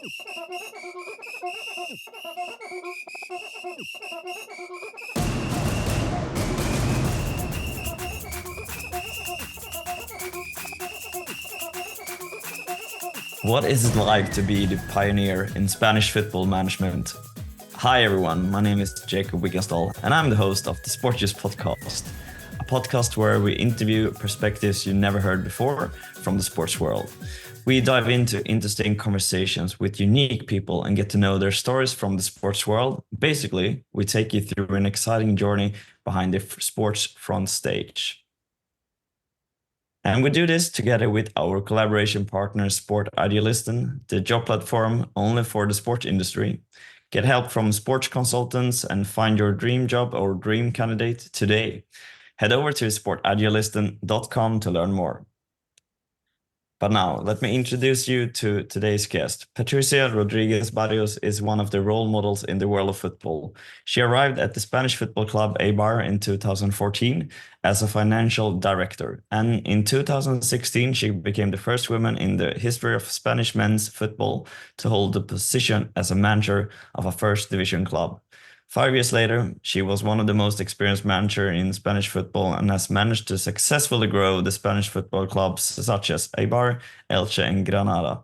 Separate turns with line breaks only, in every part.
What is it like to be the pioneer in Spanish football management? Hi everyone, my name is Jacob Wiggenstall and I'm the host of the SportBoost podcast, a podcast where we interview perspectives you never heard before from the sports world. We dive into interesting conversations with unique people and get to know their stories from the sports world. Basically, we take you through an exciting journey behind the sports front stage. And we do this together with our collaboration partner, Sport Idealisten, the job platform only for the sport industry. Get help from sports consultants and find your dream job or dream candidate today. Head over to sportidealisten.com to learn more. But now, let me introduce you to today's guest. Patricia Rodríguez Barrios is one of the role models in the world of football. She arrived at the Spanish football club Eibar in 2014 as a financial director. And in 2016, she became the first woman in the history of Spanish men's football to hold the position as a manager of a first division club. 5 years later, she was one of the most experienced managers in Spanish football and has managed to successfully grow the Spanish football clubs such as Eibar, Elche and Granada.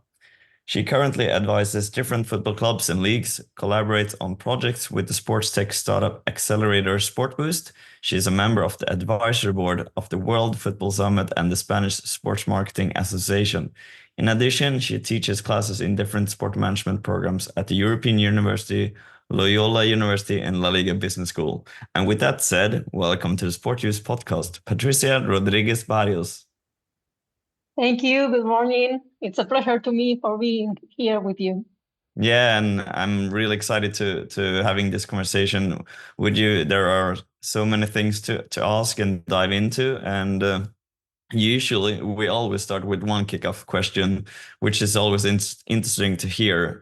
She currently advises different football clubs and leagues, collaborates on projects with the SportsTech startup accelerator Sportboost. She is a member of the advisory board of the World Football Summit and the Spanish Sports Marketing Association. In addition, she teaches classes in different sport management programs at the European University, Loyola University and La Liga Business School. And with that said, welcome to the SportBoost podcast, Patricia Rodríguez Barrios.
Thank you. Good morning. It's a pleasure to me for being here with you.
Yeah, and I'm really excited to having this conversation with you. There are so many things to ask and dive into, and usually we always start with one kickoff question, which is always interesting to hear.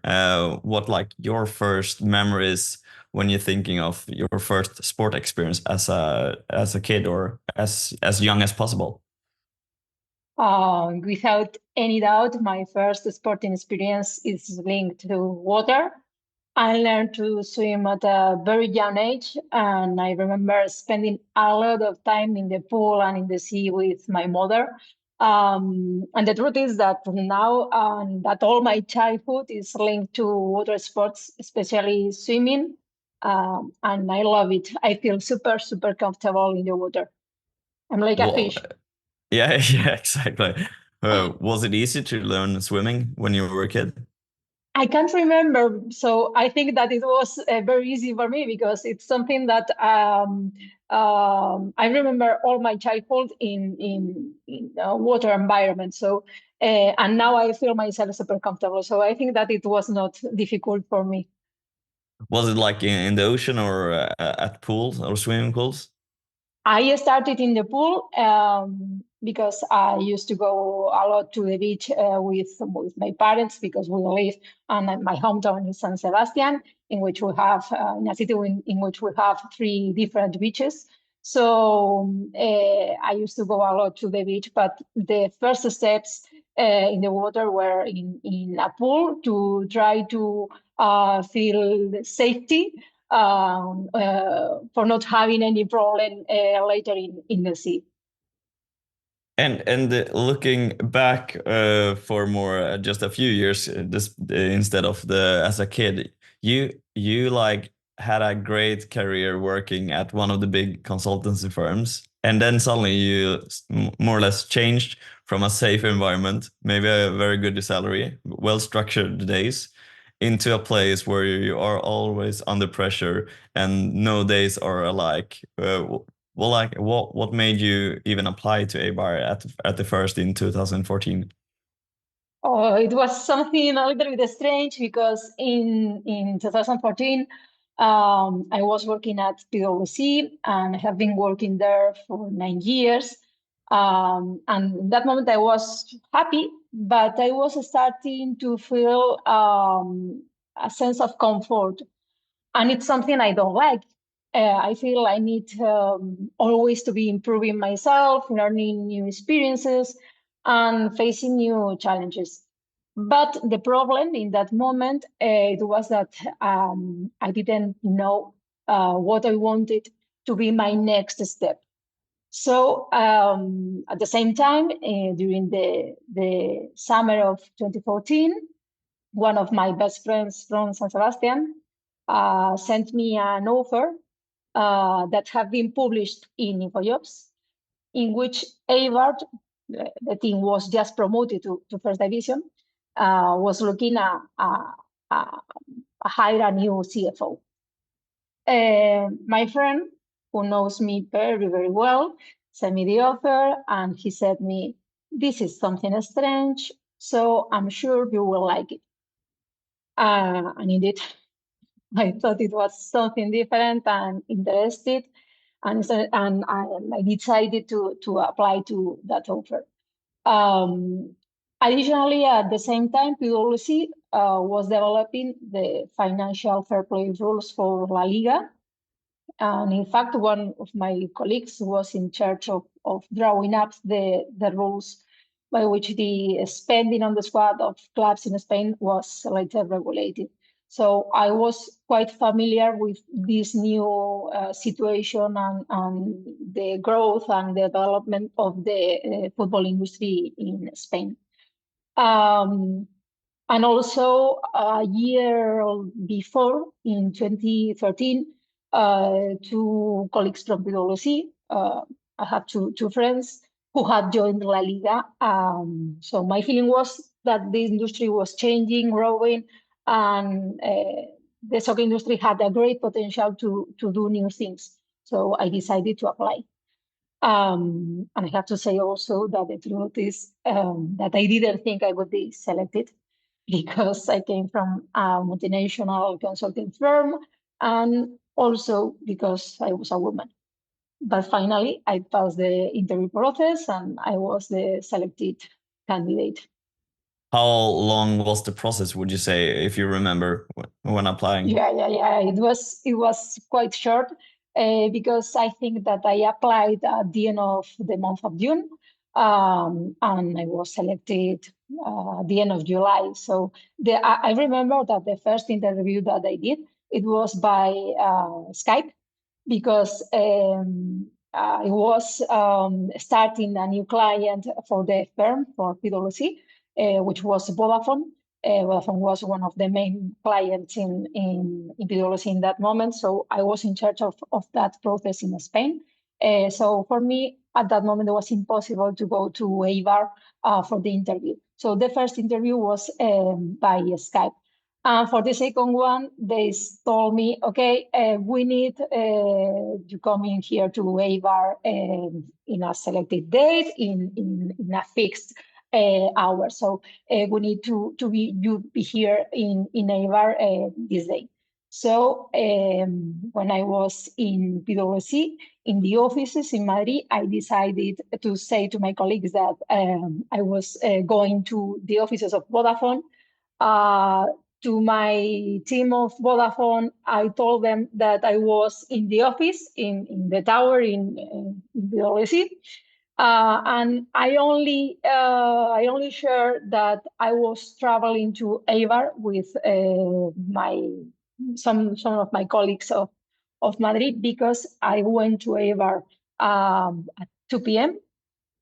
What like your first memories when you're thinking of your first sport experience as a kid or as young as possible?
Without any doubt, my first sporting experience is linked to water. I learned to swim at a very young age, and I remember spending a lot of time in the pool and in the sea with my mother. And the truth is that now that all my childhood is linked to water sports, especially swimming, and I love it. I feel super, super comfortable in the water. I'm like a fish.
Yeah, yeah, exactly. Was it easy to learn swimming when you were a kid?
I can't remember, so I think that it was very easy for me because it's something that I remember all my childhood in a water environment. So and now I feel myself super comfortable. So I think that it was not difficult for me.
Was it like in the ocean or at pools or swimming pools?
I started in the pool because I used to go a lot to the beach with my parents because we live in my hometown in San Sebastian, in which we have in a city in which we have 3 different beaches. So I used to go a lot to the beach, but the first steps in the water were in a pool to try to feel safety for not having any problem later in the sea.
And looking back for more just a few years, instead of as a kid, you like had a great career working at one of the big consultancy firms, and then suddenly you more or less changed from a safe environment, maybe a very good salary, well structured days, into a place where you are always under pressure and no days are alike. Well, like what made you even apply to Eibar at the first in 2014?
Oh, it was something a little bit strange because in 2014, I was working at PwC and I have been working there for 9 years. And in that moment, I was happy, but I was starting to feel a sense of comfort. And it's something I don't like. I feel I need always to be improving myself, learning new experiences, and facing new challenges. But the problem in that moment, it was that I didn't know what I wanted to be my next step. So at the same time, during the summer of 2014, one of my best friends from San Sebastian sent me an offer that had been published in InfoJobs, in which Eibar, the team was just promoted to first division, was looking at hire a new CFO. My friend, who knows me very, very well, sent me the offer, and he said me, "This is something strange, so I'm sure you will like it." And indeed, I thought it was something different and interested, and I decided to apply to that offer. Additionally, at the same time, PwC was developing the financial fair play rules for La Liga. And in fact, one of my colleagues was in charge of drawing up the rules by which the spending on the squad of clubs in Spain was later regulated. So I was quite familiar with this new situation and the growth and the development of the football industry in Spain. And also a year before, in 2013, two colleagues from PwC, I had two friends who had joined La Liga. So my feeling was that the industry was changing, growing, and the soccer industry had a great potential to do new things. So I decided to apply. And I have to say also that the truth is that I didn't think I would be selected because I came from a multinational consulting firm and also because I was a woman. But finally, I passed the interview process and I was the selected candidate.
How long was the process, would you say, if you remember when applying?
Yeah. It was quite short because I think that I applied at the end of the month of June, and I was selected at the end of July. So I remember that the first interview that I did, it was by Skype because I was starting a new client for the firm, for PwC, which was Vodafone. Vodafone was one of the main clients in PwC in that moment. So I was in charge of that process in Spain. So for me, at that moment, it was impossible to go to Eibar for the interview. So the first interview was by Skype. And for the second one, they told me, okay, we need to come in here to Eibar in a selected date, in a fixed hour. So we need to be here in Eibar this day. So when I was in PwC, in the offices in Madrid, I decided to say to my colleagues that I was going to the offices of Vodafone. To my team of Vodafone, I told them that I was in the office, in the tower in PwC. And I only shared that I was traveling to Eibar with some of my colleagues of Madrid because I went to Eibar at 2 p.m.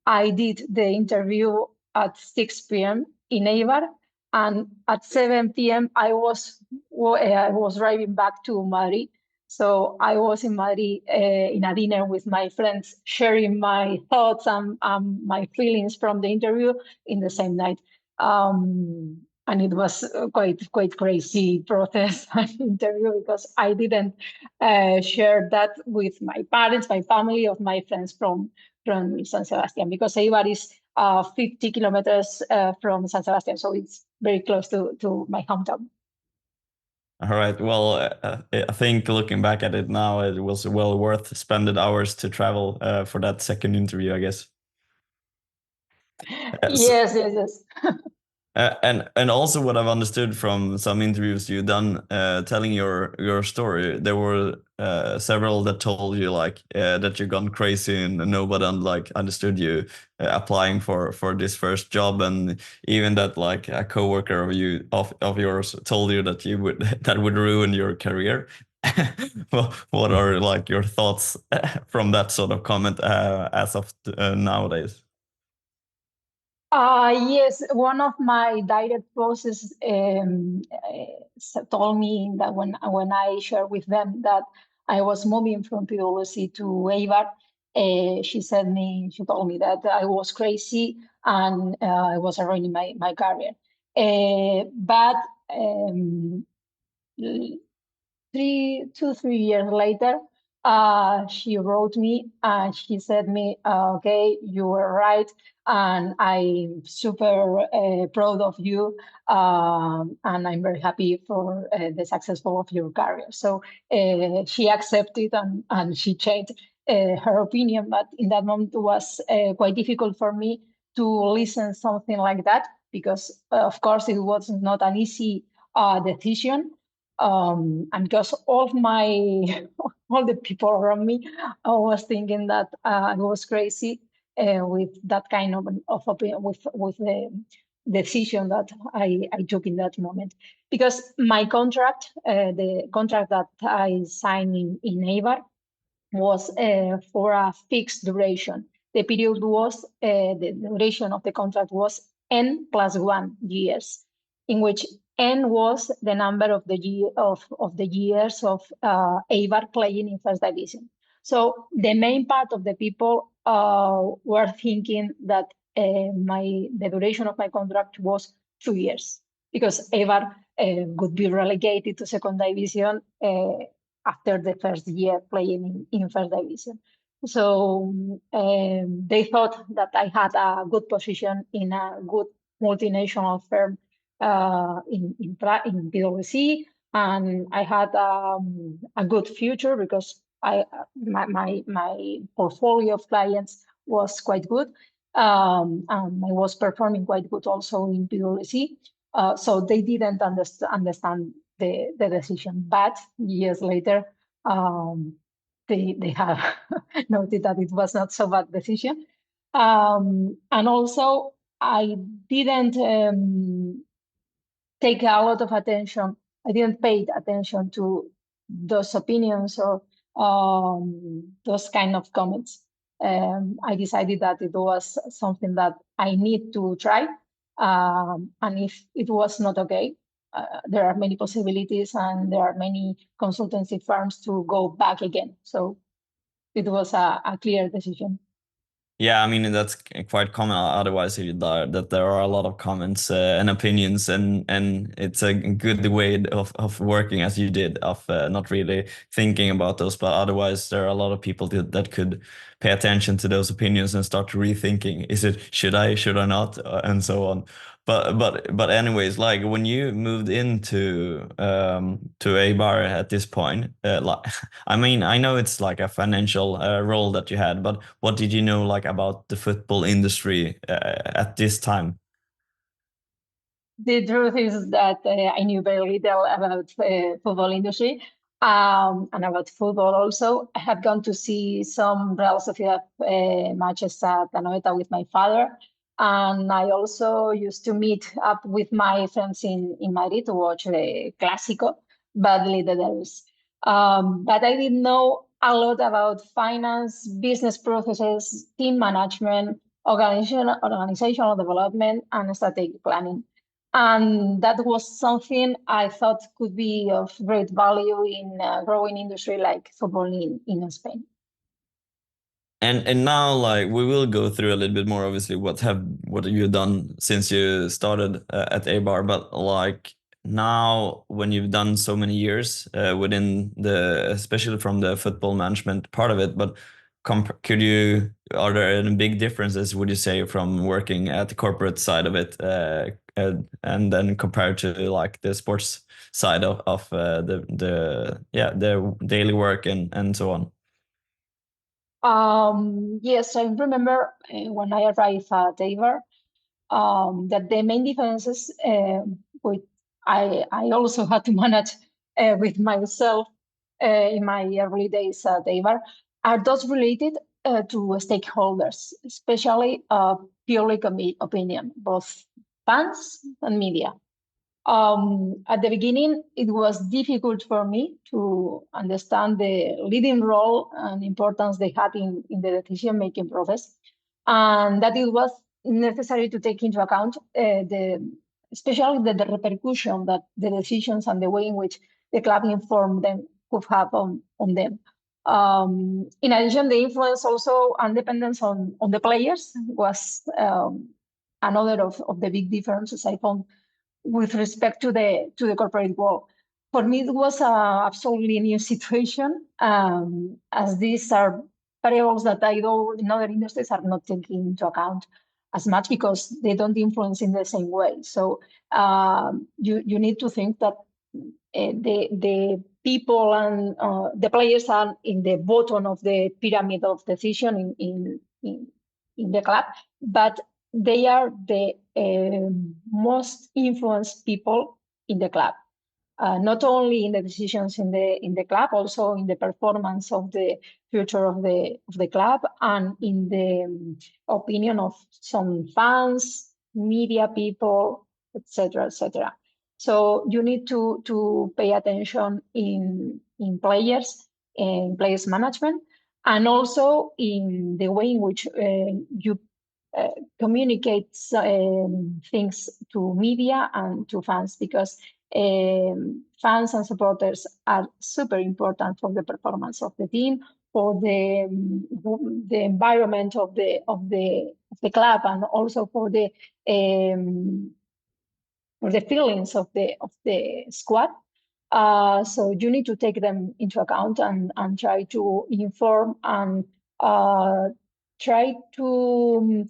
I did the interview at 6 p.m. in Eibar, and at 7 p.m. I was driving back to Madrid. So I was in Madrid in a dinner with my friends, sharing my thoughts and my feelings from the interview in the same night. And it was quite crazy process and interview because I didn't share that with my parents, my family, of my friends from San Sebastian, because Eibar is 50 kilometers from San Sebastian, so it's very close to my hometown.
All right. Well, I think looking back at it now, it was well worth spending hours to travel for that second interview, I guess.
Yes.
And also what I've understood from some interviews you've done, telling your story, there were several that told you like that you've gone crazy and nobody like understood you applying for this first job, and even that like a coworker of yours told you that you would that would ruin your career. Well, what are like your thoughts from that sort of comment as of nowadays?
Yes, one of my direct bosses told me that when I shared with them that I was moving from PwC to Eibar, she told me that I was crazy and I was ruining my career. But um, 3 years later, she wrote me and she said me, okay, you were right, and I'm super proud of you, and I'm very happy for the successful of your career. So she accepted and she changed her opinion, but in that moment it was quite difficult for me to listen something like that because, of course, it was not an easy decision, and because of my all the people around me, I was thinking that I was crazy with that kind of opinion, with the decision that I took in that moment. Because my contract, the contract that I signed in Eibar, was for a fixed duration. The period was, the duration of the contract was N plus 1 years, in which N was the number of the years of Eibar playing in first division. So the main part of the people were thinking that the duration of my contract was 2 years, because Eibar would be relegated to second division after the first year playing in first division. So they thought that I had a good position in a good multinational firm in PwC, and I had a good future because my portfolio of clients was quite good. And I was performing quite good also in PwC. So they didn't understand the decision. But years later, they have noted that it was not so bad decision. And also, I didn't take a lot of attention. I didn't pay attention to those opinions or those kind of comments. I decided that it was something that I need to try. And if it was not okay, there are many possibilities and there are many consultancy firms to go back again. So it was a clear decision.
Yeah, I mean that's quite common. Otherwise, that there are a lot of comments and opinions, and it's a good way of working as you did, of not really thinking about those. But otherwise, there are a lot of people that could pay attention to those opinions and start rethinking: is it should I not, and so on. But anyways, like when you moved into to Eibar at this point, like I mean, I know it's like a financial role that you had, but what did you know like about the football industry at this time?
The truth is that I knew very little about football industry, and about football also. I had gone to see some Real Sociedad matches at Anoeta with my father, and I also used to meet up with my friends in Madrid to watch the Clásico, but little else. But I didn't know a lot about finance, business processes, team management, organizational development, and strategic planning. And that was something I thought could be of great value in a growing industry like football in Spain.
And now like we will go through a little bit more obviously what have you done since you started at Eibar, but like now when you've done so many years within the especially from the football management part of it, but could you are there any big differences would you say from working at the corporate side of it and then compared to like the sports side of the daily work and so on?
Yes, I remember when I arrived at Eibar, that the main differences, which I also had to manage with myself in my early days at Eibar, are those related to stakeholders, especially public opinion, both fans and media. At the beginning, it was difficult for me to understand the leading role and importance they had in the decision-making process, and that it was necessary to take into account especially the repercussion that the decisions and the way in which the club informed them could have on them. In addition, the influence also and dependence on the players was another of the big differences I found with respect to the corporate world. For me, it was an absolutely new situation, as these are variables that I know in other industries are not taking into account as much because they don't influence in the same way. So you need to think that the people and the players are in the bottom of the pyramid of decision in the club, but they are the most influenced people in the club. Not only in the decisions in the club, also in the performance of the future of the club and in the opinion of some fans, media people, etc., etc. So you need to pay attention in players, in players management, and also in the way in which you communicate things to media and to fans, because fans and supporters are super important for the performance of the team, for the environment of the club, and also for the feelings of the squad. So you need to take them into account and try to inform and try to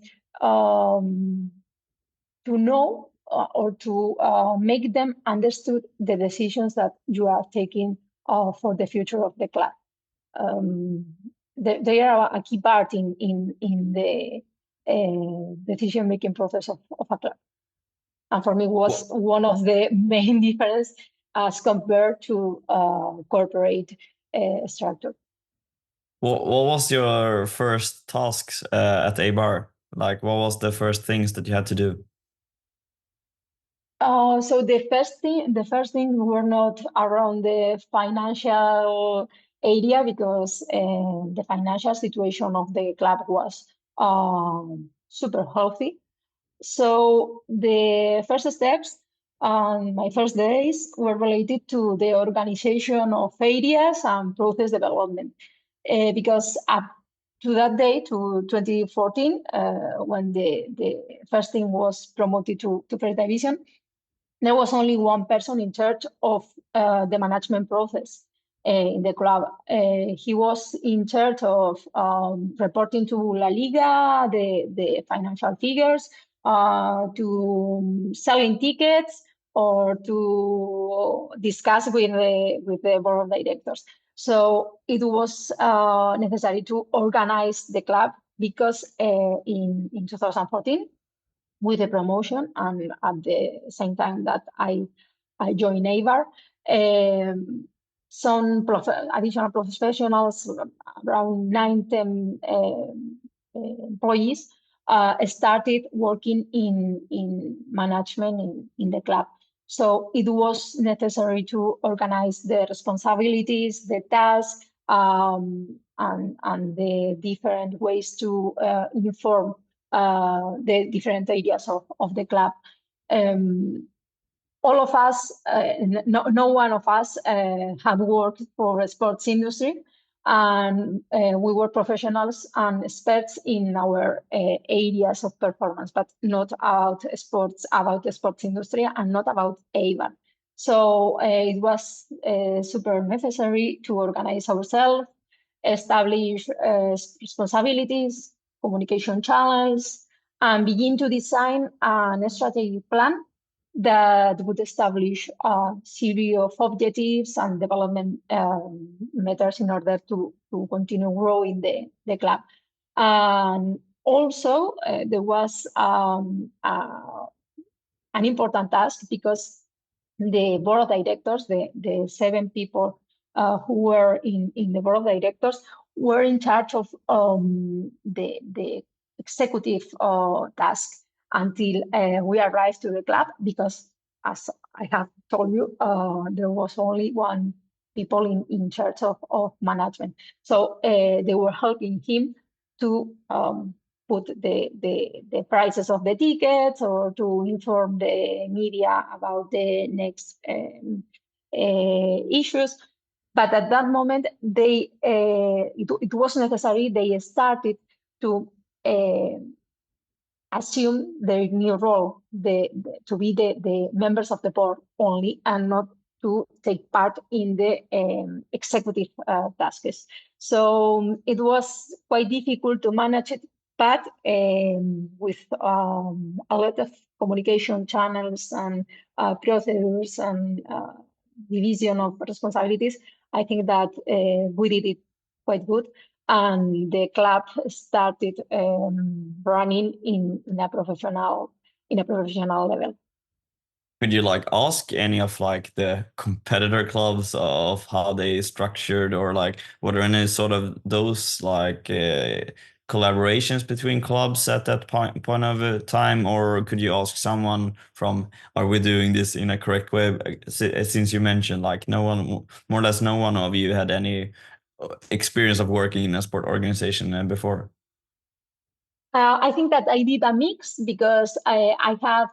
know or to make them understood the decisions that you are taking for the future of the club. They are a key part in the decision-making process of a club. And for me, was one of the main differences as compared to corporate structure.
What was your first tasks at Eibar? Like, what was the first things that you had to do?
So the first thing were not around the financial area, because the financial situation of the club was super healthy. So the first steps on my first days were related to the organization of areas and process development, because up to that day, to 2014, when the first team was promoted to first division, there was only one person in charge of the management process in the club. He was in charge of reporting to La Liga the financial figures, to selling tickets, or to discuss with the board of directors. So it was necessary to organize the club, because in 2014, with the promotion, and at the same time that I joined Eibar, some additional professionals, around 9-10 employees, started working in management in the club. So it was necessary to organize the responsibilities, the tasks, and the different ways to inform the different areas of the club. All of us, no one of us had worked for a sports industry, and we were professionals and experts in our areas of performance, but not about the sports industry, and not about Eibar. So it was super necessary to organize ourselves, establish responsibilities, communication channels, and begin to design a strategic plan that would establish a series of objectives and development methods in order to continue growing the club. And also, there was an important task because the board of directors, the 7 people who were in the board of directors, were in charge of the executive task until we arrived to the club, because, as I have told you, there was only one people in charge of management. So they were helping him to put the prices of the tickets, or to inform the media about the next issues. But at that moment, it was necessary. They started to assume their new role, to be the members of the board only, and not to take part in the executive tasks. So it was quite difficult to manage it, but with a lot of communication channels and procedures and division of responsibilities, I think that we did it quite good, and the club started running in a professional level.
Could you like ask any of like the competitor clubs of how they structured, or like were there any sort of those like collaborations between clubs at that point of time, or could you ask someone from, are we doing this in a correct way? Since you mentioned like no one, more or less no one of you had any experience of working in a sport organization before.
I think that I did a mix, because I have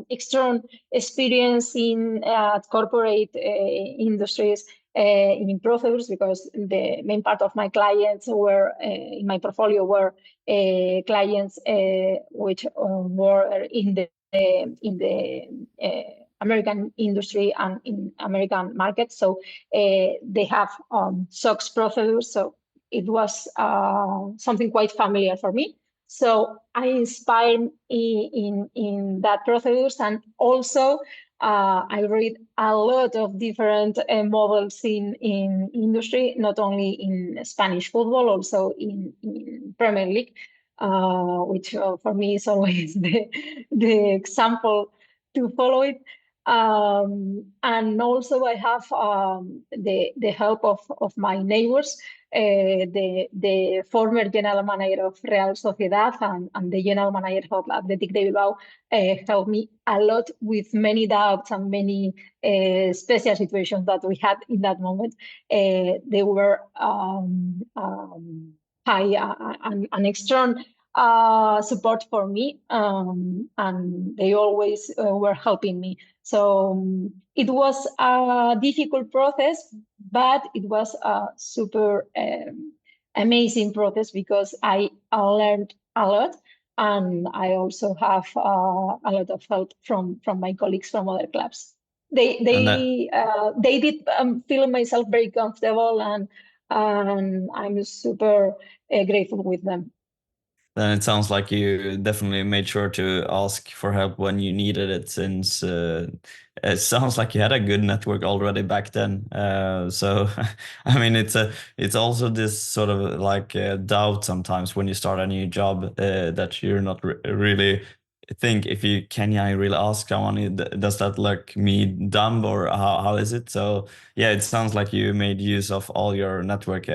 external experience in corporate industries, in procedures, because the main part of my clients were in my portfolio were clients which were in the American industry and in American market. So they have SOX procedures. So it was something quite familiar for me. So I inspired in that procedures, and also I read a lot of different models in industry, not only in Spanish football, also in Premier League, which for me is always the example to follow it. And also I have the help of my neighbors, the former general manager of Real Sociedad and the general manager of Athletic de Bilbao helped me a lot with many doubts and many special situations that we had in that moment. They were high an external support for me, and they always were helping me. So it was a difficult process, but it was a super amazing process, because I learned a lot, and I also have a lot of help from my colleagues from other clubs. They
And that
they did feel myself very comfortable, and I'm super grateful with them.
Then it sounds like you definitely made sure to ask for help when you needed it, since it sounds like you had a good network already back then. So, I mean, it's also this sort of like doubt sometimes when you start a new job, that you're not really think, if you can I really ask someone, does that look me dumb, or how is it? So yeah, it sounds like you made use of all your network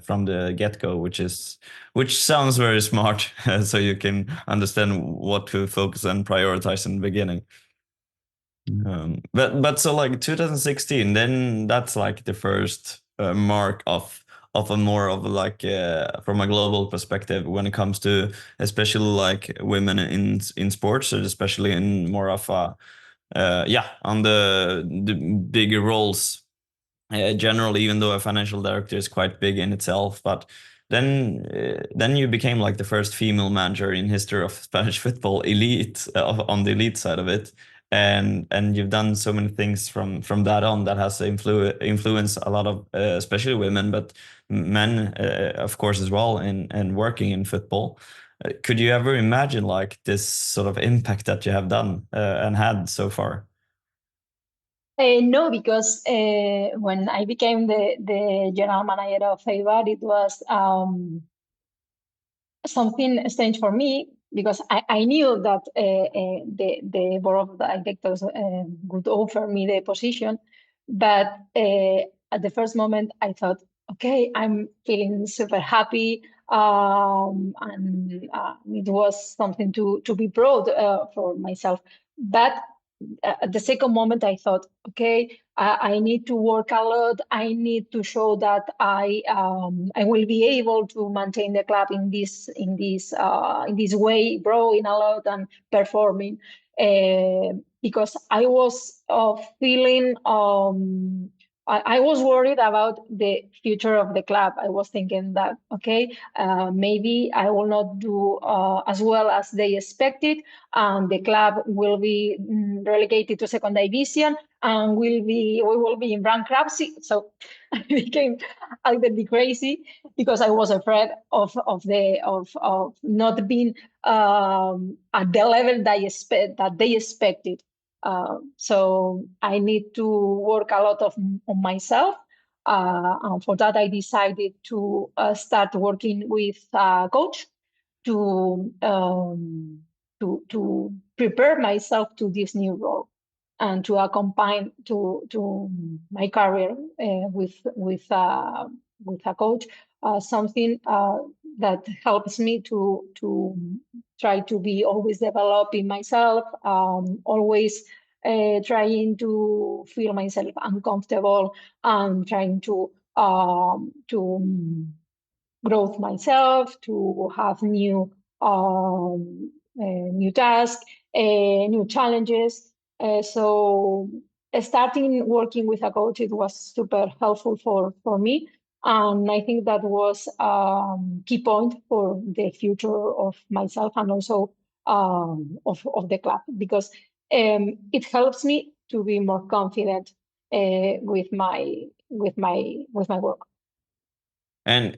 from the get-go, which sounds very smart, so you can understand what to focus and prioritize in the beginning. But so like 2016, then that's like the first mark of a more of like from a global perspective when it comes to especially like women in sports, or especially in more of a yeah, on the bigger roles generally, even though a financial director is quite big in itself. But then you became like the first female manager in history of Spanish football elite, on the elite side of it, and you've done so many things from that on that has influenced a lot of especially women, but men of course as well, in working in football. Could you ever imagine like this sort of impact that you have done and had so far?
No, because when I became the general manager of Eibar, it was something strange for me, because I knew that the board of directors would offer me the position, but at the first moment I thought, okay, I'm feeling super happy, and it was something to be proud for myself. But at the second moment I thought, okay, I need to work a lot. I need to show that I will be able to maintain the club in this way, growing a lot and performing. Because I was feeling I was worried about the future of the club. I was thinking that, okay, maybe I will not do as well as they expected, and the club will be relegated to second division, and we will be in bankruptcy. So I became a little bit crazy, because I was afraid of not being at the level that they expected. So I need to work a lot on myself. And for that, I decided to start working with a coach to prepare myself to this new role, and to accompany to my career with a coach, something that helps me to try to be always developing myself, always trying to feel myself uncomfortable, and trying to growth myself, to have new tasks, new challenges. So starting working with a coach, it was super helpful for me. And I think that was key point for the future of myself, and also of the club, because it helps me to be more confident with my work.
And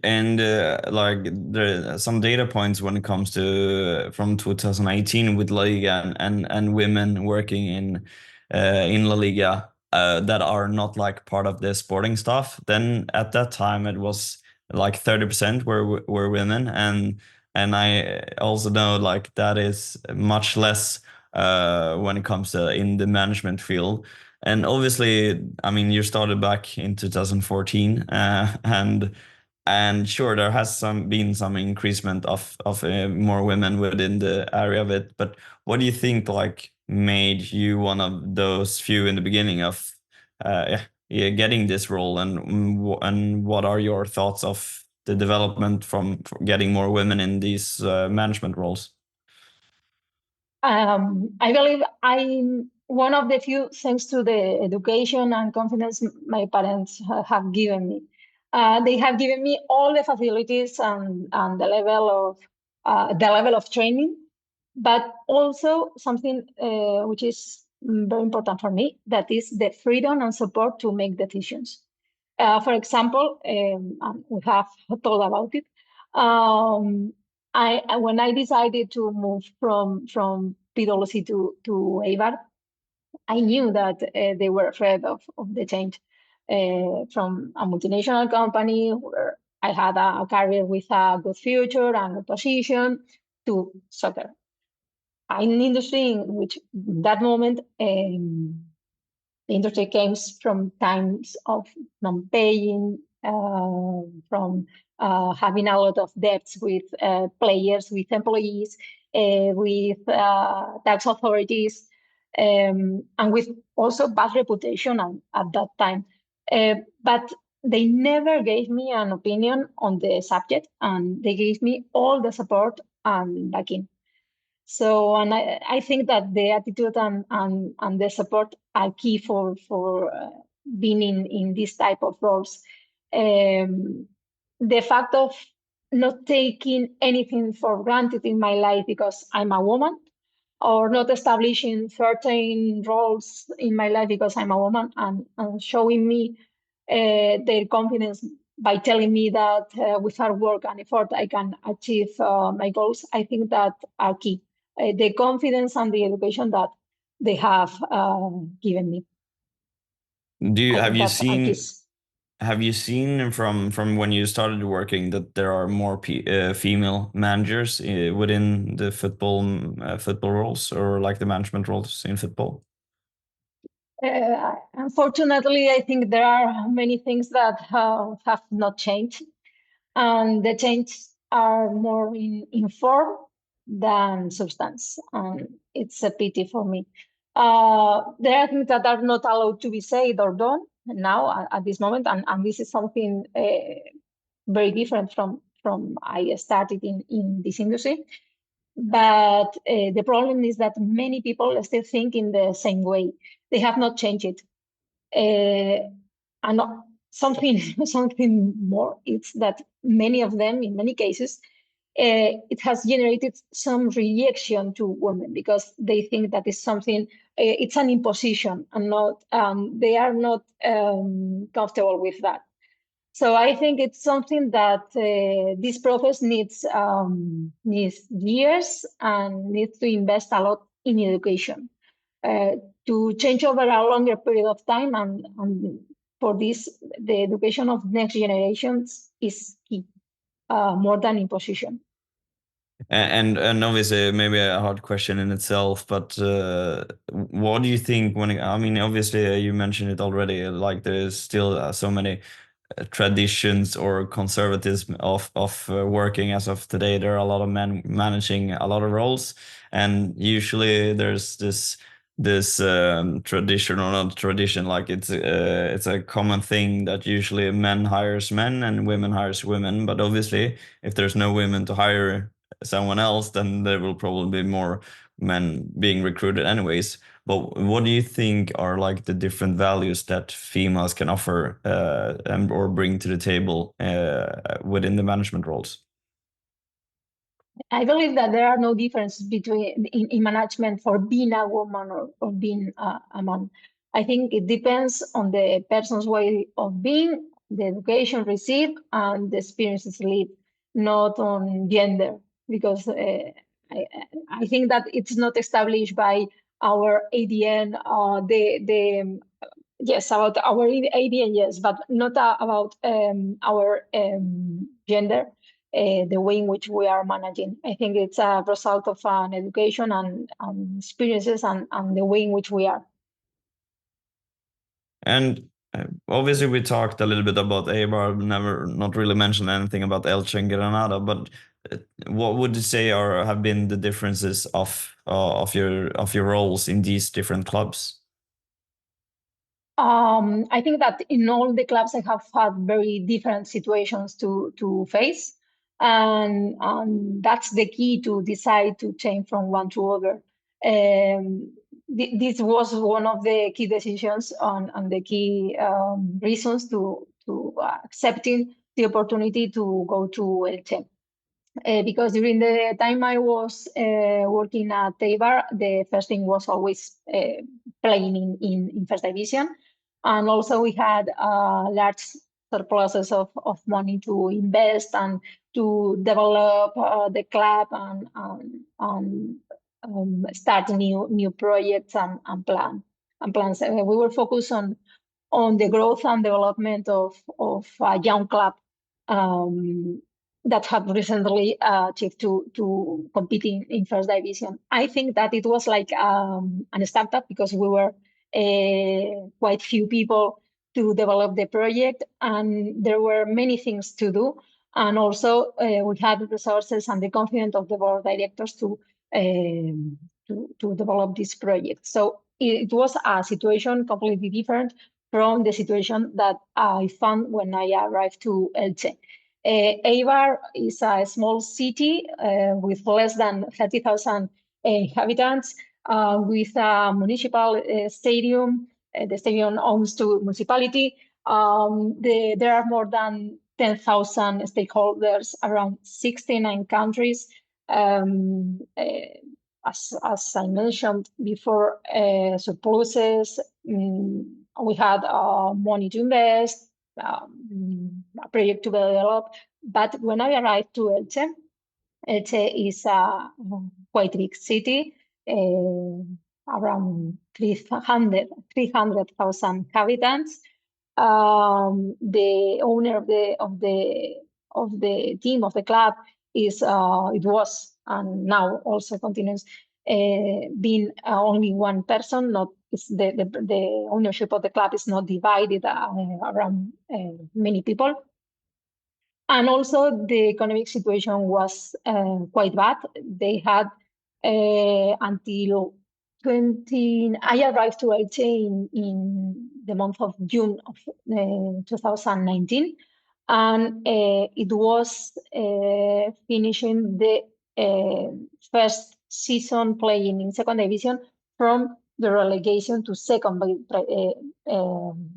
like there are some data points when it comes to from 2018 with Liga and women working in La Liga that are not like part of the sporting stuff. Then at that time it was like 30% were women, and I also know like that is much less when it comes to in the management field. And obviously, I mean, you started back in 2014, and sure, there has been some increasement of more women within the area of it. But what do you think like made you one of those few in the beginning of yeah, getting this role, and what are your thoughts of the development from getting more women in these management roles?
I believe I'm one of the few, thanks to the education and confidence my parents have given me. They have given me all the facilities and the level of training, but also something which is very important for me, that is the freedom and support to make decisions. For example, and we have told about it. Um, when I decided to move from PwC to Eibar, I knew that they were afraid of the change from a multinational company where I had a career with a good future and a position, to soccer, an industry in which that moment the industry comes from times of non-paying, from having a lot of debts with players, with employees, with tax authorities, and with also bad reputation at that time. But they never gave me an opinion on the subject, and they gave me all the support and backing. So, and I think that the attitude and the support are key for being in this type of roles. The fact of not taking anything for granted in my life because I'm a woman, or not establishing certain roles in my life because I'm a woman, and showing me their confidence by telling me that with hard work and effort I can achieve my goals. I think that are key. The confidence and the education that they have given me.
Do you
I
have
think
you
that are
seen
keys.
have you seen from when you started working that there are more female managers within the football roles, or like the management roles in football?
Unfortunately, I think there are many things that have not changed, and the changes are more in form than substance. And it's a pity for me. There are things that are not allowed to be said or done now at this moment, and this is something very different from I started in this industry. But the problem is that many people still think in the same way. They have not changed it. And something something more, it's that many of them, in many cases, it has generated some reaction to women because they think that is something, it's an imposition, and not they are not comfortable with that. So I think it's something that this process needs years and needs to invest a lot in education to change over a longer period of time. And for this, the education of next generations is key, more than imposition.
And obviously, maybe a hard question in itself, but what do you think I mean, obviously, you mentioned it already, like there's still so many traditions or conservatism of working as of today. There are a lot of men managing a lot of roles, and usually there's this tradition, or not tradition, like it's a common thing that usually men hires men and women hires women. But obviously, if there's no women to hire someone else, then there will probably be more men being recruited anyways. But what do you think are like the different values that females can offer and or bring to the table within the management roles?
I believe that there are no difference between in management for being a woman or being a man. I think it depends on the person's way of being, the education received, and the experiences lived, not on gender. Because I, I think that it's not established by our ADN, yes, about our ADN, yes, but not about our gender, the way in which we are managing. I think it's a result of an education and experiences and the way in which we are.
And obviously, we talked a little bit about Eibar, never not really mentioned anything about Elche and Granada. But what would you say are have been the differences of your roles in these different clubs?
I think that in all the clubs, I have had very different situations to face, and that's the key to decide to change from one to other. This was one of the key decisions and the key reasons to accepting the opportunity to go to Elche. Because during the time I was working at Eibar, the first thing was always playing in first division. And also we had large surpluses of money to invest and to develop the club and start new projects and plans. We were focused on the growth and development of a young club that have recently achieved to compete in first division. I think that it was like a startup because we were quite few people to develop the project, and there were many things to do. And also we had the resources and the confidence of the board of directors to develop this project. So it was a situation completely different from the situation that I found when I arrived to Elche. Eibar is a small city with less than 30,000 inhabitants, with a municipal stadium. The stadium owns to municipality. There are more than 10,000 stakeholders around 69 countries. As I mentioned before, surpluses. We had money to invest, a project to develop. But when I arrived to Elche, Elche is a quite big city, around 300,000 inhabitants. The owner of the team of the club is it was and now also continues being only one person. Not it's the ownership of the club is not divided around many people. And also the economic situation was quite bad. They had until 20. I arrived to Elche in the month of June of 2019, and it was finishing the first season playing in second division from the relegation to second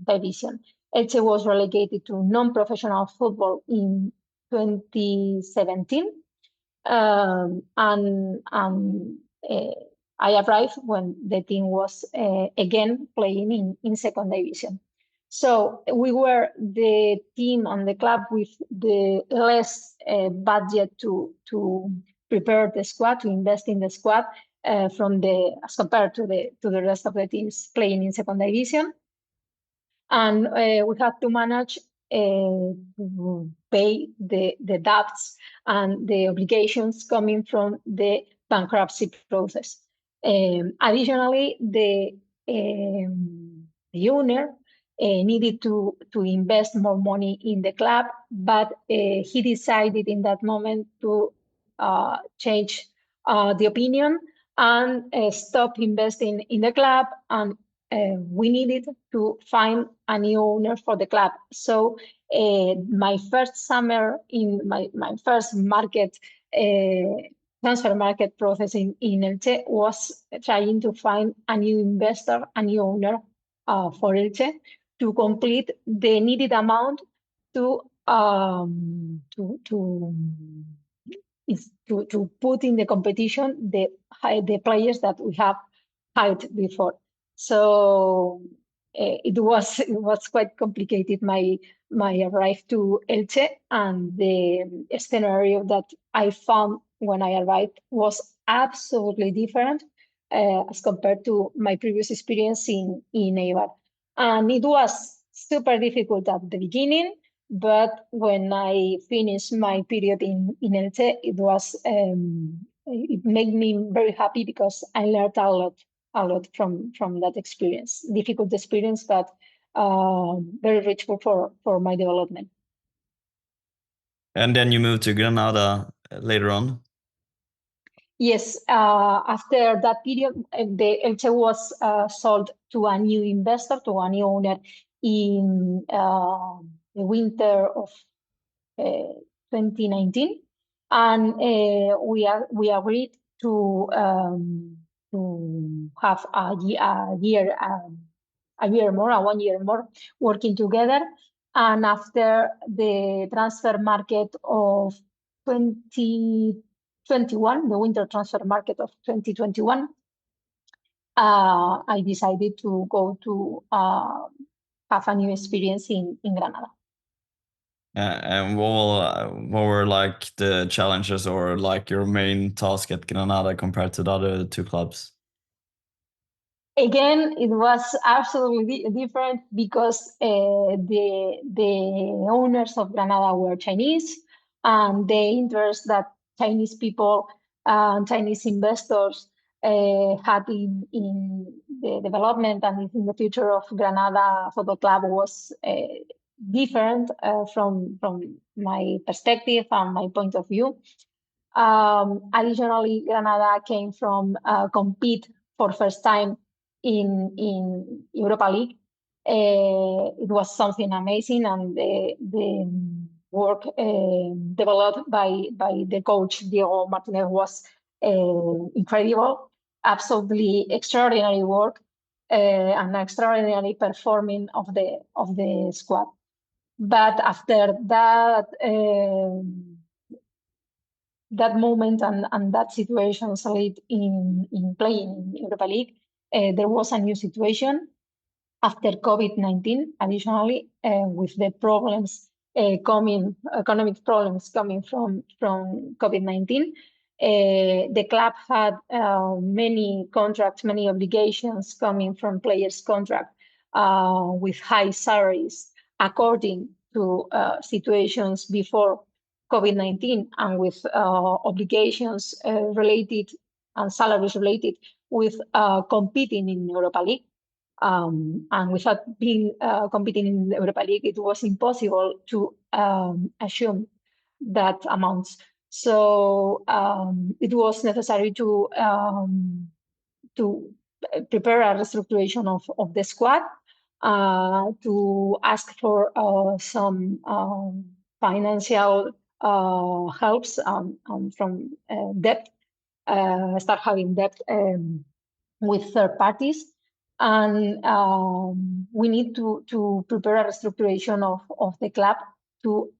division. Elche was relegated to non-professional football in 2017, and I arrived when the team was again playing in second division. So we were the team and the club with the less budget to prepare the squad, to invest in the squad as compared to the rest of the teams playing in second division. And we had to manage to pay the debts and the obligations coming from the bankruptcy process. Additionally, the owner needed to invest more money in the club, but he decided in that moment to change the opinion and stop investing in the club, and we needed to find a new owner for the club. So my first summer in my first transfer market process in Elche was trying to find a new investor, a new owner for Elche to complete the needed amount to put in the competition the players that we have hired before. So it was quite complicated my arrive to Elche, and the scenario that I found when I arrived was absolutely different as compared to my previous experience in Eibar. And it was super difficult at the beginning, but when I finished my period in Elche, it made me very happy because I learned a lot from that experience. Difficult experience, but very rich for my development.
And then you moved to Granada later on.
Yes, after that period, the Elche was sold to a new investor, to a new owner in the winter of 2019, and we agreed to have a year more, 1 year more working together. And after the transfer market of 2021, the winter transfer market of 2021, I decided to go to have a new experience in Granada.
And what were like the challenges or like your main task at Granada compared to the other two clubs?
Again, it was absolutely different because the owners of Granada were Chinese, and the interest that Chinese people and Chinese investors had in the development and in the future of Granada Football Club was different from my perspective and my point of view. Additionally, Granada came from compete for first time in Europa League. It was something amazing, and the work developed by the coach Diego Martinez was incredible, absolutely extraordinary work, and extraordinary performing of the squad. But after that that moment and that situation led in playing in Europa League, there was a new situation after COVID-19. Additionally, with the problems economic problems coming from COVID-19, the club had many contracts, many obligations coming from players' contract, with high salaries according to situations before COVID-19 and with obligations related and salaries related with competing in Europa League. And without being competing in the Europa League, it was impossible to assume that amounts. So it was necessary to prepare a restructuration of the squad, to ask for some financial helps from debt, start having debt with third parties. And we need to prepare a restructuration of the club to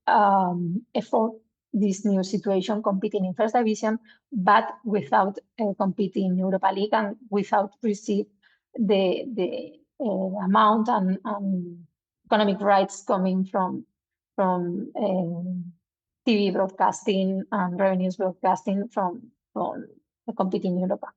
afford this new situation, competing in first division, but without competing in Europa League and without receive the amount and economic rights coming from TV broadcasting and revenues broadcasting from competing in Europa.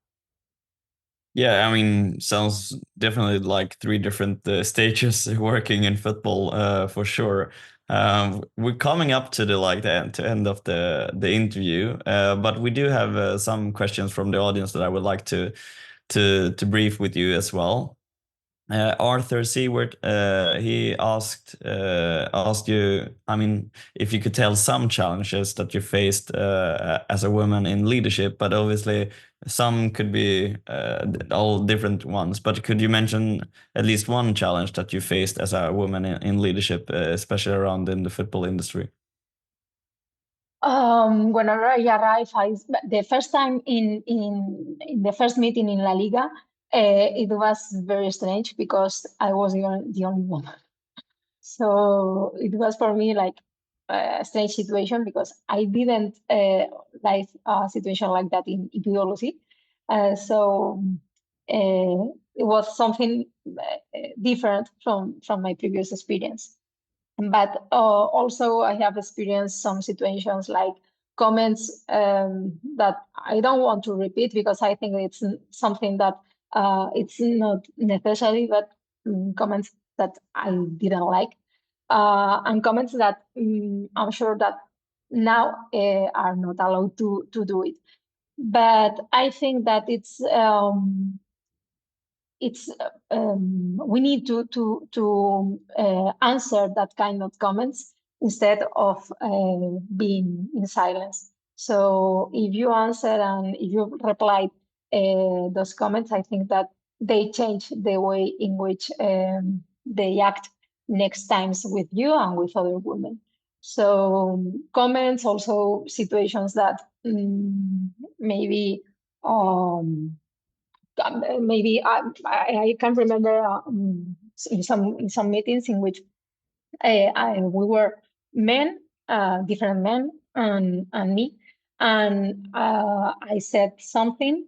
Yeah, I mean, sounds definitely like three different stages working in football, for sure. We're coming up to the end of the interview, but we do have some questions from the audience that I would like to brief with you as well. Arthur Seward, he asked you, I mean, if you could tell some challenges that you faced as a woman in leadership, but obviously some could be all different ones. But could you mention at least one challenge that you faced as a woman in leadership, especially around in the football industry?
When I arrived, the first time in the first meeting in La Liga, it was very strange because I was the only woman. So it was for me like a strange situation because I didn't like a situation like that in ideology. So it was something different from my previous experience. But also I have experienced some situations like comments that I don't want to repeat because I think it's something that it's not necessary, but comments that I didn't like, and comments that I'm sure that now are not allowed to do it. But I think that it's we need to answer that kind of comments instead of being in silence. So if you answer and if you reply those comments, I think that they change the way in which they act next times with you and with other women. So comments, also situations that maybe maybe I can remember in some meetings in which we were men, different men, and me, and I said something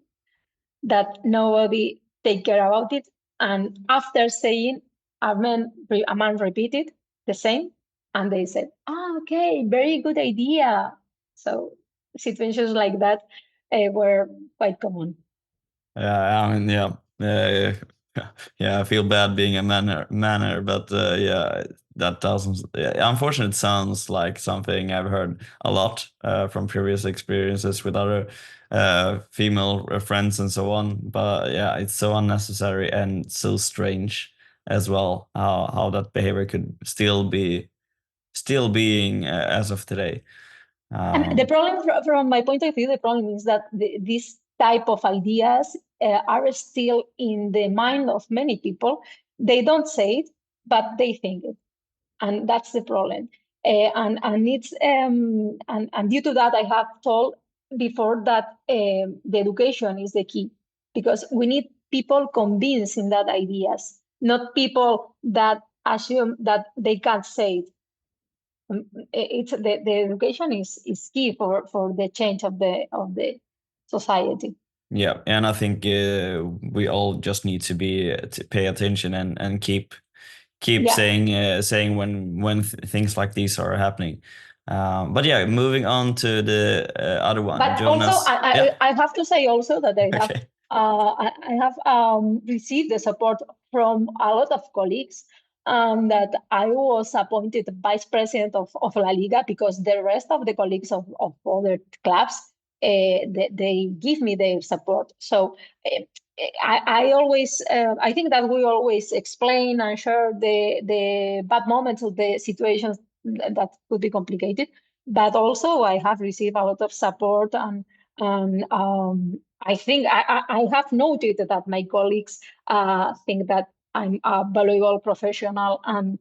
that nobody take care about it, and after saying, a man repeated the same, and they said, "Ah, okay, very good idea." So situations like that were quite common.
Yeah, I mean, yeah, yeah. I feel bad being a manner, but yeah, that doesn't. Yeah, unfortunately, it sounds like something I've heard a lot from previous experiences with other female friends and so on. But yeah, it's so unnecessary and so strange as well. How that behavior could still being as of today.
And the problem, from my point of view, the problem is that this type of ideas are still in the mind of many people. They don't say it, but they think it, and that's the problem. And it's and due to that, I have told before that the education is the key, because we need people convinced in that ideas, not people that assume that they can't say it. It's the education is key for the change of the society.
Yeah, and I think we all just need to pay attention and keep
Yeah.
saying when things like these are happening. But yeah, moving on to the other one,
But
Jonas.
also, I have to say also that I have
Okay.
I have received the support from a lot of colleagues, that I was appointed vice president of La Liga because the rest of the colleagues of other clubs, they give me their support. So I always, I think that we always explain and share the bad moments of the situations that could be complicated. But also, I have received a lot of support, and I think I have noted that my colleagues think that I'm a valuable professional, and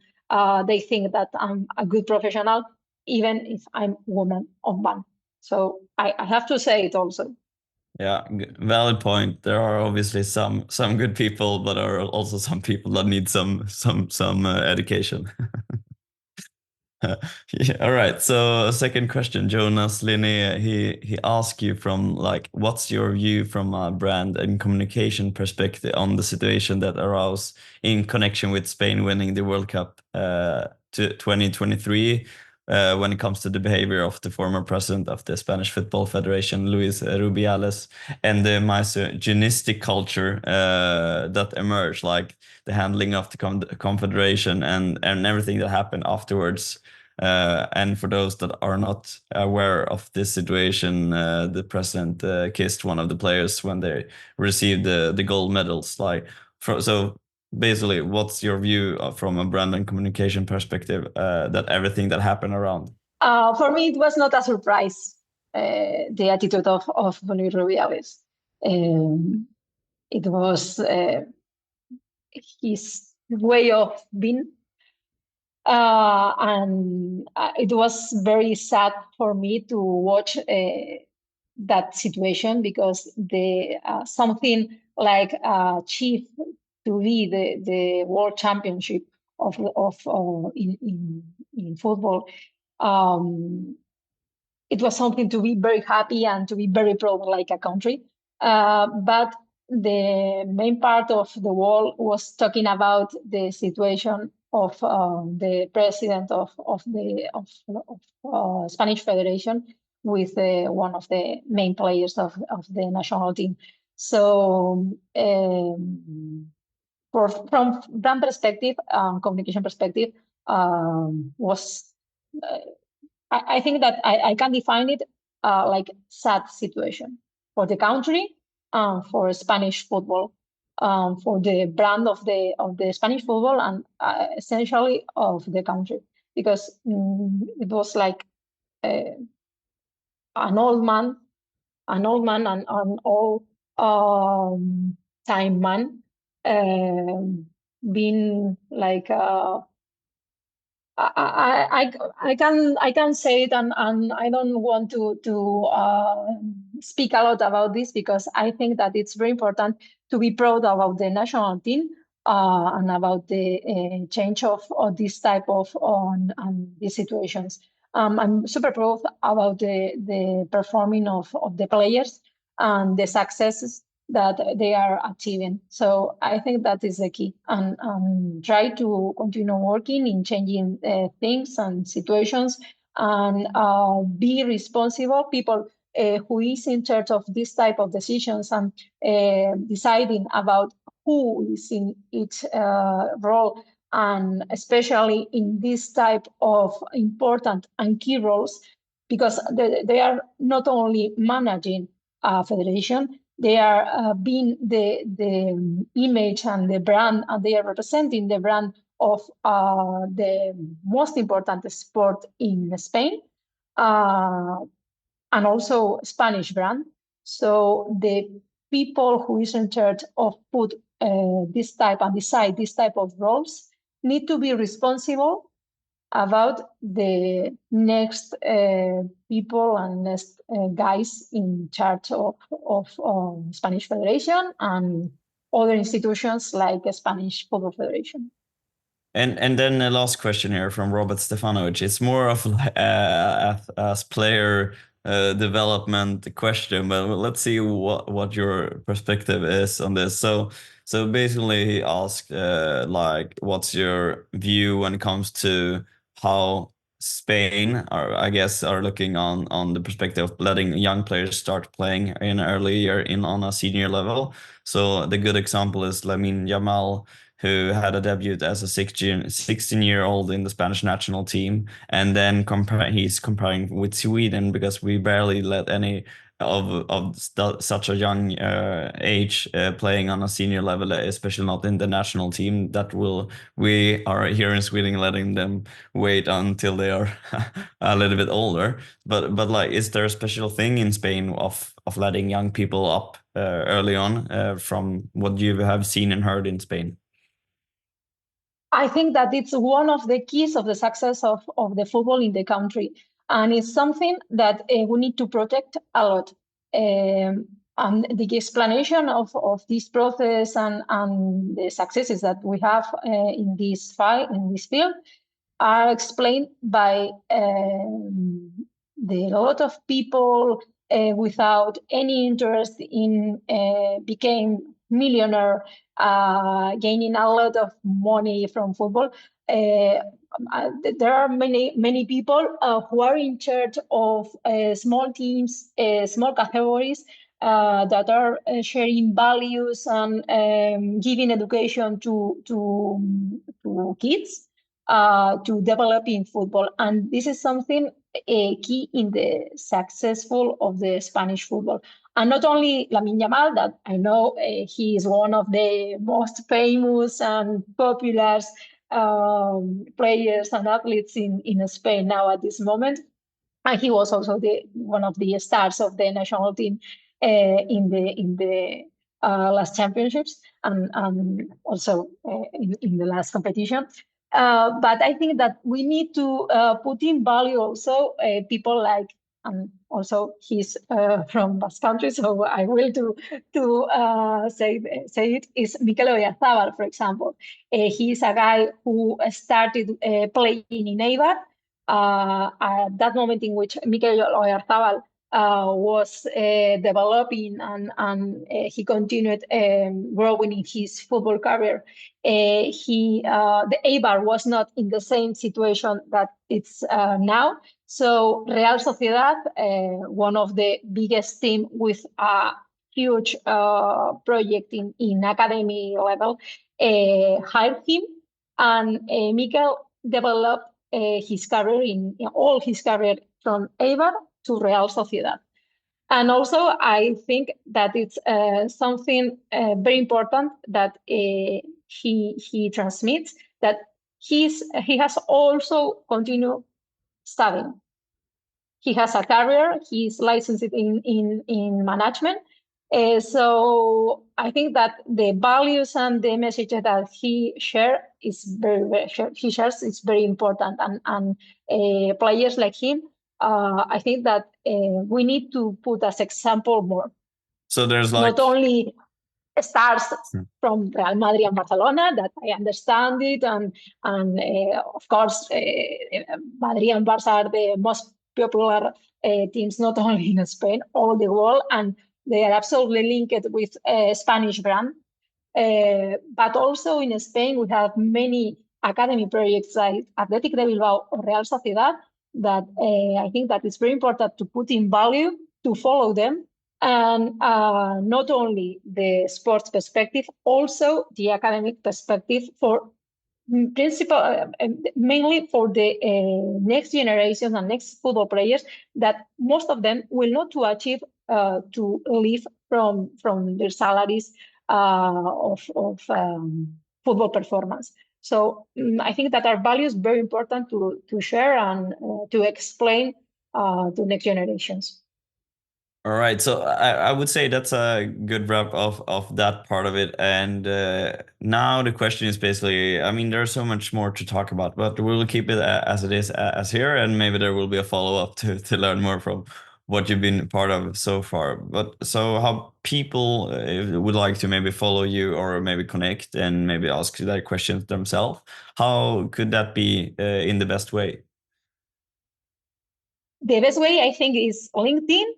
they think that I'm a good professional, even if I'm woman or man. So I have to say it also.
Yeah, valid point. There are obviously some good people, but there are also some people that need some education. Yeah, all right. So second question, Jonas Linne, he asked you from like, what's your view from a brand and communication perspective on the situation that arose in connection with Spain winning the World Cup to 2023 when it comes to the behavior of the former president of the Spanish Football Federation, Luis Rubiales, and the misogynistic culture that emerged, like the handling of the confederation and everything that happened afterwards. And for those that are not aware of this situation, the president kissed one of the players when they received the gold medals. So basically, what's your view from a brand and communication perspective that everything that happened around?
For me, it was not a surprise, the attitude of Luis Rubiales. It was his way of being. And it was very sad for me to watch that situation, because the something like achieve to be the world championship of in football. It was something to be very happy and to be very proud, like a country. But the main part of the world was talking about the situation of the president of Spanish Federation with one of the main players of the national team. So from brand perspective, communication perspective, was I think that I can define it like sad situation for the country, for Spanish football, for the brand of the Spanish football, and essentially of the country, because it was like an old man, and an old time man, being like. I can say it, and I don't want to speak a lot about this, because I think that it's very important to be proud about the national team, and about the change of this type of on these situations. I'm super proud about the performing of the players and the successes that they are achieving. So I think that is the key, and try to continue working in changing things and situations, and be responsible people who is in charge of this type of decisions, and deciding about who is in each role, and especially in this type of important and key roles, because they are not only managing a federation, they are being the image and the brand, and they are representing the brand of the most important sport in Spain, and also Spanish brand. So the people who is in charge of put this type and decide this type of roles need to be responsible about the next people and next guys in charge of Spanish Federation and other institutions like the Spanish Football Federation.
And then the last question here from Robert Stefanovic. It's more of as player development question, but let's see what your perspective is on this. So basically, he asked like, what's your view when it comes to how Spain, or I guess, are looking on the perspective of letting young players start playing in early year in on a senior level. So the good example is Lamine Yamal, who had a debut as a 16-year-old in the Spanish national team, and then he's comparing with Sweden because we barely let any of such a young age playing on a senior level, especially not in the national team. We are here in Sweden letting them wait until they are a little bit older. But like, is there a special thing in Spain of letting young people up early on from what you have seen and heard in Spain?
I think that it's one of the keys of the success of the football in the country. And it's something that we need to protect a lot. And the explanation of this process and the successes that we have in this field are explained by the lot of people without any interest in became millionaire, gaining a lot of money from football. There are many people who are in charge of small teams, small categories that are sharing values and giving education to kids to develop in football. And this is something key in the successful of the Spanish football. And not only Lamine Yamal, that I know he is one of the most famous and popular players and athletes in Spain now at this moment. And he was also one of the stars of the national team in the last championships and also in the last competition. But I think that we need to put in value also people like, and also he's from Basque Country, so I will say it, is Mikel Oyarzabal, for example. He's a guy who started playing in Eibar at that moment in which Mikel Oyarzabal was developing and he continued growing in his football career. The Eibar was not in the same situation that it's now. So Real Sociedad, one of the biggest team with a huge project in academy level, hired him, and Mikel developed his career in all his career from Eibar to Real Sociedad. And also, I think that it's something very important that he transmits, that he has also continued studying. He has a career. He's licensed in management. So I think that the values and the message that he shares is very important. And players like him, I think that we need to put as example more.
So there's
not only stars from Real Madrid and Barcelona, that I understand it, and of course Madrid and Barca are the most popular teams not only in Spain, all the world, and they are absolutely linked with Spanish brand. But also in Spain, we have many academy projects like Athletic de Bilbao or Real Sociedad that I think that it's very important to put in value, to follow them, and not only the sports perspective, also the academic perspective for mainly for the next generation and next football players, that most of them will not to achieve to live from their salaries of football performance. So I think that our value is very important to share and to explain to next generations.
All right, so I would say that's a good wrap of that part of it. And now the question is basically, I mean, there's so much more to talk about, but we'll keep it as it is as here, and maybe there will be a follow-up to learn more from what you've been part of so far. But so how people would like to maybe follow you or maybe connect and maybe ask their questions themselves, how could that be in the best way?
The best way, I think, is LinkedIn.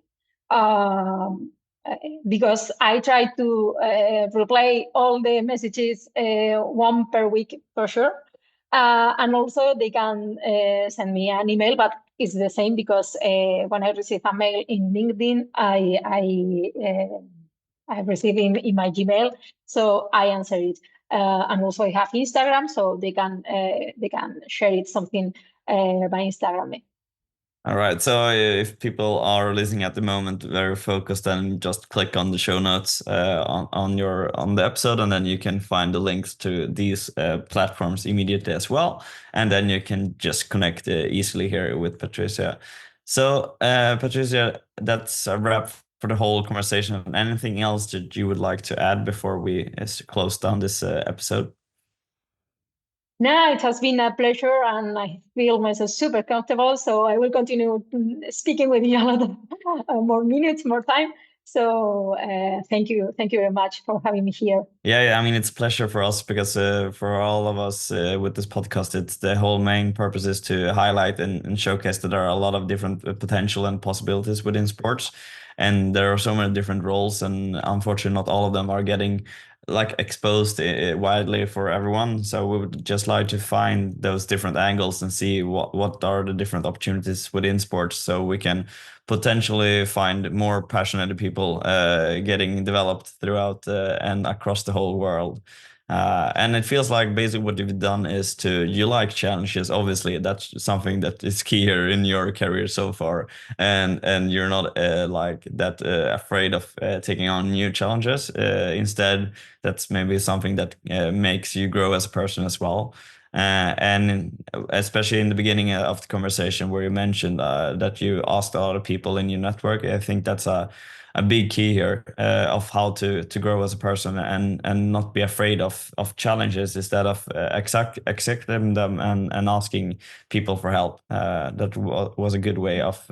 Because I try to reply all the messages one per week for sure. And also they can send me an email, but it's the same because when I receive a mail in LinkedIn, I receive in my Gmail, so I answer it. and also I have Instagram, so they can share it something by Instagram.
All right. So if people are listening at the moment, very focused, then just click on the show notes on the episode, and then you can find the links to these platforms immediately as well, and then you can just connect easily here with Patricia. So Patricia, that's a wrap for the whole conversation. Anything else that you would like to add before we close down this episode?
No, it has been a pleasure, and I feel myself super comfortable. So I will continue speaking with you a lot more minutes, more time. So thank you very much for having me here.
Yeah, I mean, it's a pleasure for us because for all of us with this podcast, it's the whole main purpose is to highlight and showcase that there are a lot of different potential and possibilities within sports, and there are so many different roles, and unfortunately, not all of them are getting like exposed widely for everyone. So we would just like to find those different angles and see what are the different opportunities within sports, so we can potentially find more passionate people getting developed throughout and across the whole world. And it feels like basically what you've done is you like challenges. Obviously, that's something that is key here in your career so far, and you're not like that afraid of taking on new challenges. Instead, that's maybe something that makes you grow as a person as well. And especially in the beginning of the conversation where you mentioned that you asked a lot of people in your network, I think that's a big key here of how to grow as a person and not be afraid of challenges instead of accepting them and asking people for help. That was a good way of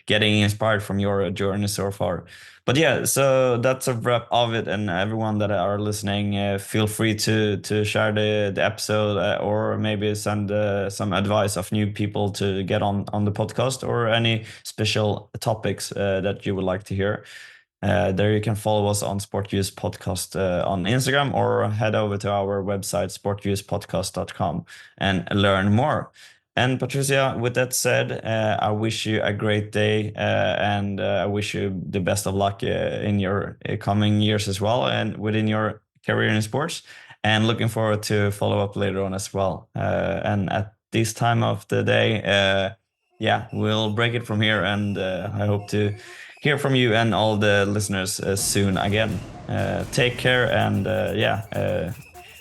getting inspired from your journey so far. But yeah, so that's a wrap of it. And everyone that are listening, feel free to share the episode or maybe send some advice of new people to get on the podcast or any special topics that you would like to hear. There you can follow us on Sportuse Podcast on Instagram or head over to our website, sportuspodcast.com, and learn more. And Patricia, with that said, I wish you a great day and I wish you the best of luck in your coming years as well and within your career in sports. And looking forward to follow up later on as well. And at this time of the day, yeah, we'll break it from here. And I hope to hear from you and all the listeners soon again. Take care and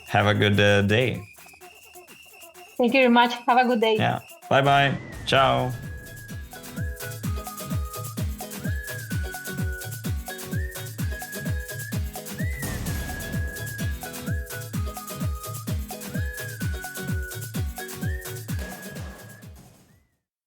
have a good day.
Thank you very much. Have a good day.
Yeah. Bye bye. Ciao.